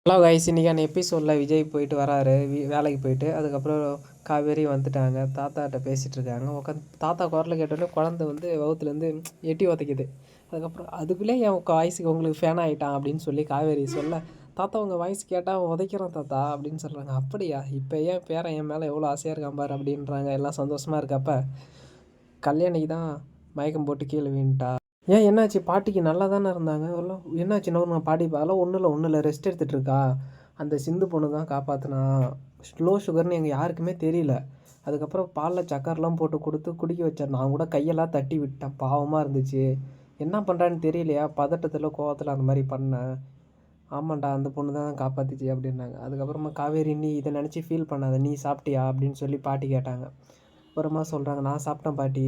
Hello guys, இன்றைக்கான எபிசோடில் விஜய் போயிட்டு வராரு. வேலைக்கு போயிட்டு அதுக்கப்புறம் காவேரி வந்துட்டாங்க. தாத்தாட்ட பேசிகிட்டு இருக்காங்க. உட்காந்து தாத்தா குரல் கேட்டோடனே குழந்தை வந்து வகுத்துலேருந்து எட்டி உதைக்குது. அதுக்கப்புறம் அதுக்குள்ளே என் வாய்ஸுக்கு உங்களுக்கு ஃபேன் ஆகிட்டான் அப்படின்னு சொல்லி காவேரி சொல்ல, தாத்தா உங்கள் வாய்ஸ் கேட்டால் உதைக்கிறோம் தாத்தா அப்படின்னு சொல்கிறாங்க. அப்படியா, இப்போ ஏன் பேரன் என் மேலே எவ்வளோ ஆசையாக இருக்கான் பாரு அப்படின்றாங்க. எல்லாம் சந்தோஷமாக இருக்கப்ப கல்யாணிக்கு தான் மயக்கம் போட்டு கீழே வீணிட்டா. ஏன் என்னாச்சு, பாட்டிக்கு நல்லா தானே இருந்தாங்க, எவ்வளோ என்னாச்சு நோருமா பாட்டி? அதெல்லாம் ஒன்றும் இல்லை ரெஸ்ட் எடுத்துகிட்டு இருக்கா. அந்த சிந்து பொண்ணு தான் காப்பாற்றினா. ஸ்லோ சுகர்னு எங்கள் யாருக்குமே தெரியல. அதுக்கப்புறம் பாலில் சக்கரெலாம் போட்டு கொடுத்து குடிக்க வச்சார். நான் கூட கையெல்லாம் தட்டி விட்டேன், பாவமாக இருந்துச்சு. என்ன பண்ணுறான்னு தெரியலையா, பதட்டத்தில் கோவத்தில் அந்த மாதிரி பண்ணேன். ஆமாண்டா, அந்த பொண்ணு தான் காப்பாற்றிச்சு அப்படின்னாங்க. அதுக்கப்புறமா காவேரி, நீ இதை நினச்சி ஃபீல் பண்ணாத, நீ சாப்பிட்டியா அப்படின்னு சொல்லி பாட்டி கேட்டாங்க. அப்புறமா சொல்கிறாங்க, நான் சாப்பிட்டேன் பாட்டி.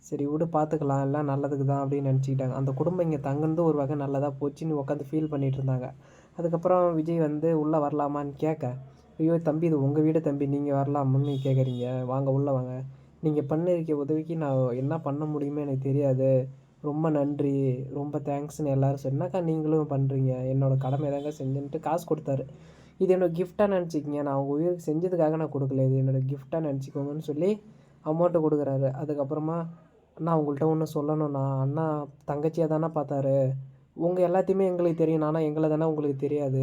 சரி விடு, பார்த்துக்கலாம், எல்லாம் நல்லதுக்கு தான் அப்படின்னு நினச்சிக்கிட்டாங்க. அந்த குடும்பம் இங்கே தங்குனது ஒரு வகை நல்லதாக போச்சுன்னு உட்காந்து ஃபீல் பண்ணிகிட்டு இருந்தாங்க. அதுக்கப்புறம் விஜய் வந்து உள்ளே வரலாமான்னு கேட்க, ஐயோ தம்பி, இது உங்கள் வீடு தம்பி, நீங்கள் வரலாமான்னு கேட்குறீங்க, வாங்க உள்ளே வாங்க. நீங்கள் பண்ணிருக்க உதவிக்கு நான் என்ன பண்ண முடியுமோ எனக்கு தெரியாது, ரொம்ப நன்றி, ரொம்ப தேங்க்ஸ்ன்னு எல்லோரும் சொன்னாக்கா, நீங்களும் பண்ணுறீங்க, என்னோடய கடமை தாங்க செஞ்சுன்ட்டு காசு கொடுத்தாரு. இது என்னோடய கிஃப்டாக நினச்சிக்கிங்க, நான் உங்கள் உயிருக்கு செஞ்சதுக்காக நான் கொடுக்கல, இது என்னோடய கிஃப்டாக நினச்சிக்கோங்கன்னு சொல்லி அமௌண்ட்டு கொடுக்குறாரு. அதுக்கப்புறமா, அண்ணா உங்கள்கிட்ட ஒன்று சொல்லணும்ண்ணா, அண்ணா தங்கச்சியாக தானே பார்த்தாரு, உங்கள் எல்லாத்தையுமே எங்களுக்கு தெரியும், ஆனால் எங்களை தானே உங்களுக்கு தெரியாது.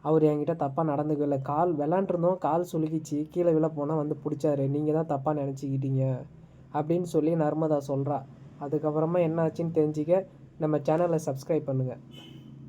அவர் என்கிட்ட தப்பாக நடந்துக்கல, கால் விளாண்டுருந்தோம், கால் சுலுக்கிச்சு, கீழே விழ போனால் வந்து பிடிச்சாரு, நீங்கள் தான் தப்பாக நினச்சிக்கிட்டீங்க அப்படின்னு சொல்லி நர்மதா சொல்கிறா. அதுக்கப்புறமா என்ன ஆச்சுன்னு தெரிஞ்சிக்க நம்ம சேனலை சப்ஸ்கிரைப் பண்ணுங்கள்.